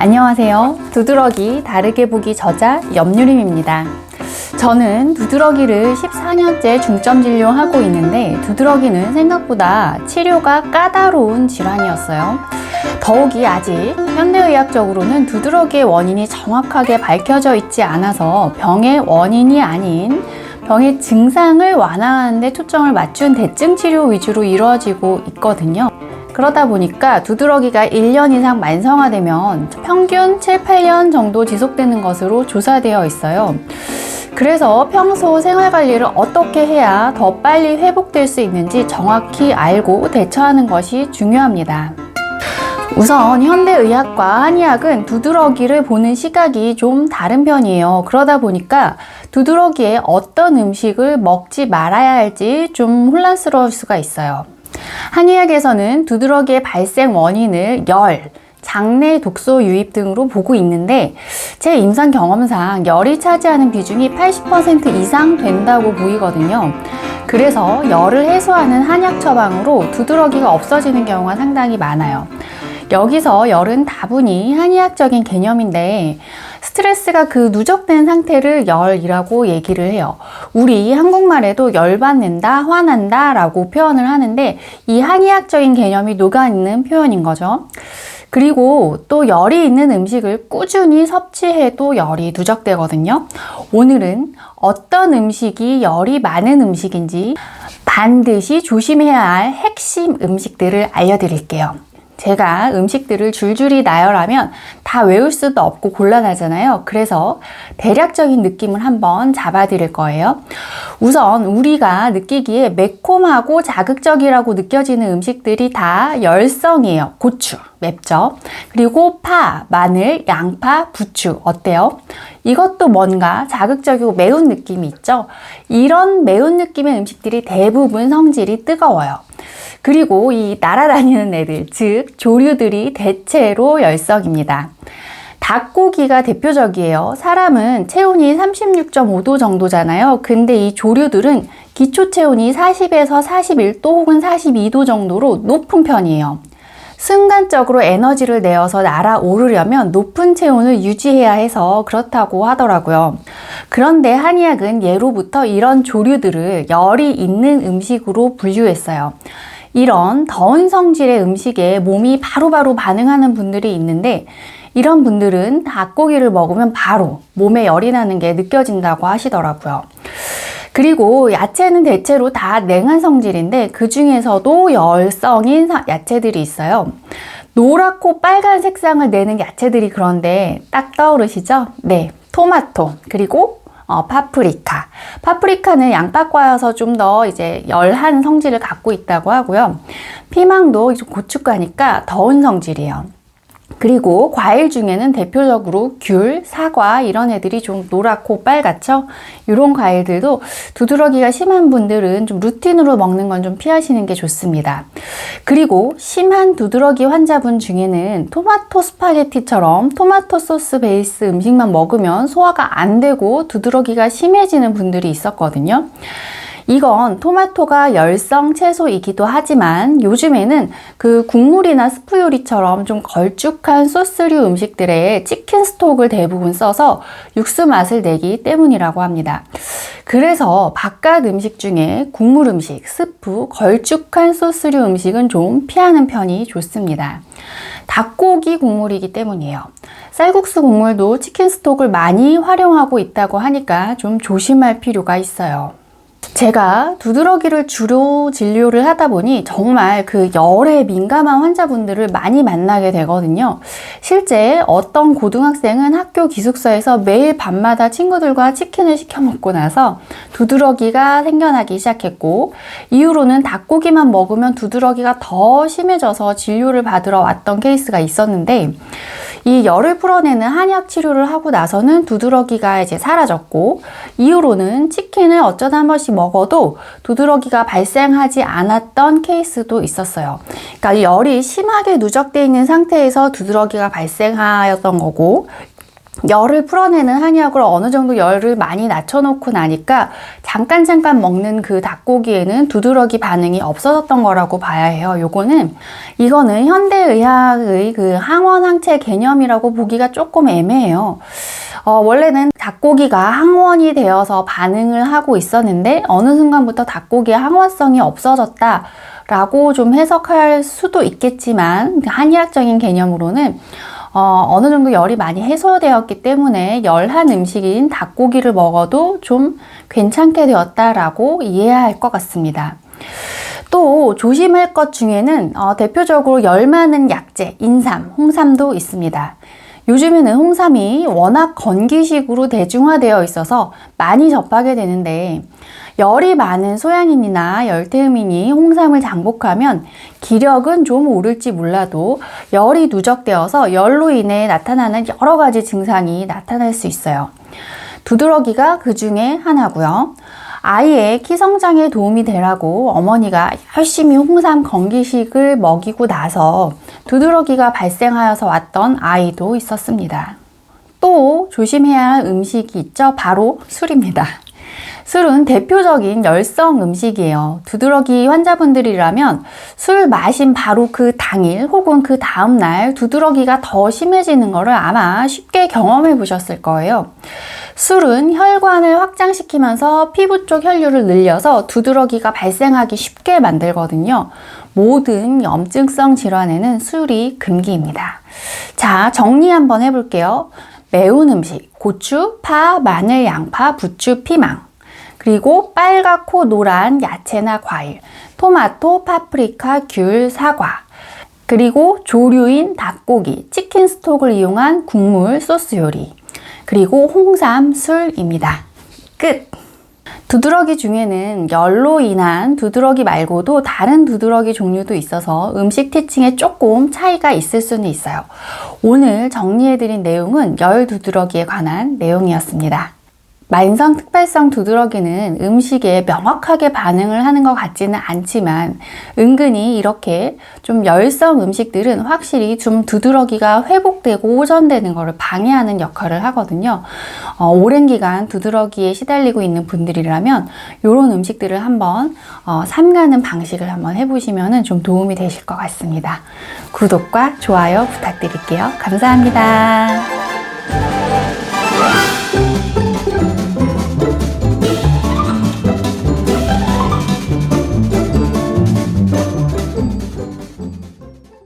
안녕하세요. 두드러기 다르게 보기 저자 염유림입니다. 저는 두드러기를 14년째 중점 진료하고 있는데 두드러기는 생각보다 치료가 까다로운 질환이었어요. 더욱이 아직 현대의학적으로는 두드러기의 원인이 정확하게 밝혀져 있지 않아서 병의 원인이 아닌 병의 증상을 완화하는 데 초점을 맞춘 대증 치료 위주로 이루어지고 있거든요. 그러다 보니까 두드러기가 1년 이상 만성화되면 평균 7, 8년 정도 지속되는 것으로 조사되어 있어요. 그래서 평소 생활관리를 어떻게 해야 더 빨리 회복될 수 있는지 정확히 알고 대처하는 것이 중요합니다. 우선 현대의학과 한의학은 두드러기를 보는 시각이 좀 다른 편이에요. 그러다 보니까 두드러기에 어떤 음식을 먹지 말아야 할지 좀 혼란스러울 수가 있어요. 한의학에서는 두드러기의 발생 원인을 열, 장내 독소 유입 등으로 보고 있는데 제 임상 경험상 열이 차지하는 비중이 80% 이상 된다고 보이거든요. 그래서 열을 해소하는 한약 처방으로 두드러기가 없어지는 경우가 상당히 많아요. 여기서 열은 다분히 한의학적인 개념인데 스트레스가 그 누적된 상태를 열이라고 얘기를 해요. 우리 한국말에도 열받는다, 화난다 라고 표현을 하는데 이 한의학적인 개념이 녹아있는 표현인 거죠. 그리고 또 열이 있는 음식을 꾸준히 섭취해도 열이 누적되거든요. 오늘은 어떤 음식이 열이 많은 음식인지 반드시 조심해야 할 핵심 음식들을 알려드릴게요. 제가 음식들을 줄줄이 나열하면 다 외울 수도 없고 곤란하잖아요. 그래서 대략적인 느낌을 한번 잡아드릴 거예요. 우선 우리가 느끼기에 매콤하고 자극적이라고 느껴지는 음식들이 다 열성이에요. 고추, 맵죠? 그리고 파, 마늘, 양파, 부추, 어때요? 이것도 뭔가 자극적이고 매운 느낌이 있죠? 이런 매운 느낌의 음식들이 대부분 성질이 뜨거워요. 그리고 이 날아다니는 애들, 즉 조류들이 대체로 열성입니다. 닭고기가 대표적이에요. 사람은 체온이 36.5도 정도잖아요. 근데 이 조류들은 기초 체온이 40에서 41도 혹은 42도 정도로 높은 편이에요. 순간적으로 에너지를 내어서 날아오르려면 높은 체온을 유지해야 해서 그렇다고 하더라고요. 그런데 한의학은 예로부터 이런 조류들을 열이 있는 음식으로 분류했어요. 이런 더운 성질의 음식에 몸이 바로바로 반응하는 분들이 있는데 이런 분들은 닭고기를 먹으면 바로 몸에 열이 나는 게 느껴진다고 하시더라고요. 그리고 야채는 대체로 다 냉한 성질인데 그 중에서도 열성인 야채들이 있어요. 노랗고 빨간 색상을 내는 야채들이 그런데 딱 떠오르시죠? 네, 토마토 그리고 파프리카. 파프리카는 양파과여서 좀 더 이제 열한 성질을 갖고 있다고 하고요. 피망도 고춧가니까 더운 성질이에요. 그리고 과일 중에는 대표적으로 귤, 사과 이런 애들이 좀 노랗고 빨갛죠? 이런 과일들도 두드러기가 심한 분들은 좀 루틴으로 먹는 건 좀 피하시는 게 좋습니다. 그리고 심한 두드러기 환자분 중에는 토마토 스파게티처럼 토마토 소스 베이스 음식만 먹으면 소화가 안 되고 두드러기가 심해지는 분들이 있었거든요. 이건 토마토가 열성 채소이기도 하지만 요즘에는 그 국물이나 스프 요리처럼 좀 걸쭉한 소스류 음식들에 치킨 스톡을 대부분 써서 육수 맛을 내기 때문이라고 합니다. 그래서 바깥 음식 중에 국물 음식, 스프, 걸쭉한 소스류 음식은 좀 피하는 편이 좋습니다. 닭고기 국물이기 때문이에요. 쌀국수 국물도 치킨 스톡을 많이 활용하고 있다고 하니까 좀 조심할 필요가 있어요. 제가 두드러기를 주로 진료를 하다 보니 정말 그 열에 민감한 환자분들을 많이 만나게 되거든요. 실제 어떤 고등학생은 학교 기숙사에서 매일 밤마다 친구들과 치킨을 시켜 먹고 나서 두드러기가 생겨나기 시작했고 이후로는 닭고기만 먹으면 두드러기가 더 심해져서 진료를 받으러 왔던 케이스가 있었는데 이 열을 풀어내는 한약 치료를 하고 나서는 두드러기가 이제 사라졌고 이후로는 치킨을 어쩌다 한 번씩 먹어도 두드러기가 발생하지 않았던 케이스도 있었어요. 그러니까 열이 심하게 누적되어 있는 상태에서 두드러기가 발생하였던 거고 열을 풀어내는 한약으로 어느 정도 열을 많이 낮춰놓고 나니까 잠깐 먹는 그 닭고기에는 두드러기 반응이 없어졌던 거라고 봐야 해요. 이거는 현대의학의 그 항원항체 개념이라고 보기가 조금 애매해요. 원래는 닭고기가 항원이 되어서 반응을 하고 있었는데 어느 순간부터 닭고기의 항원성이 없어졌다 라고 좀 해석할 수도 있겠지만 한의학적인 개념으로는 어느 정도 열이 많이 해소되었기 때문에 열한 음식인 닭고기를 먹어도 좀 괜찮게 되었다라고 이해해야 할 것 같습니다. 또 조심할 것 중에는 대표적으로 열 많은 약재, 인삼, 홍삼도 있습니다. 요즘에는 홍삼이 워낙 건기식으로 대중화되어 있어서 많이 접하게 되는데 열이 많은 소양인이나 열대음인이 홍삼을 장복하면 기력은 좀 오를지 몰라도 열이 누적되어서 열로 인해 나타나는 여러 가지 증상이 나타날 수 있어요. 두드러기가 그 중에 하나고요. 아이의 키 성장에 도움이 되라고 어머니가 열심히 홍삼 건기식을 먹이고 나서 두드러기가 발생하여서 왔던 아이도 있었습니다. 또 조심해야 할 음식이 있죠. 바로 술입니다. 술은 대표적인 열성 음식이에요. 두드러기 환자분들이라면 술 마신 바로 그 당일 혹은 그 다음날 두드러기가 더 심해지는 것을 아마 쉽게 경험해 보셨을 거예요. 술은 혈관을 확장시키면서 피부 쪽 혈류를 늘려서 두드러기가 발생하기 쉽게 만들거든요. 모든 염증성 질환에는 술이 금기입니다. 자, 정리 한번 해볼게요. 매운 음식, 고추, 파, 마늘, 양파, 부추, 피망. 그리고 빨갛고 노란 야채나 과일, 토마토, 파프리카, 귤, 사과. 그리고 조류인 닭고기, 치킨 스톡을 이용한 국물, 소스 요리. 그리고 홍삼, 술입니다. 끝! 두드러기 중에는 열로 인한 두드러기 말고도 다른 두드러기 종류도 있어서 음식 특징에 조금 차이가 있을 수는 있어요. 오늘 정리해드린 내용은 열 두드러기에 관한 내용이었습니다. 만성 특발성 두드러기는 음식에 명확하게 반응을 하는 것 같지는 않지만 은근히 이렇게 좀 열성 음식들은 확실히 좀 두드러기가 회복되고 호전되는 것을 방해하는 역할을 하거든요. 오랜 기간 두드러기에 시달리고 있는 분들이라면 이런 음식들을 한번 삼가는 방식을 한번 해보시면 좀 도움이 되실 것 같습니다. 구독과 좋아요 부탁드릴게요. 감사합니다.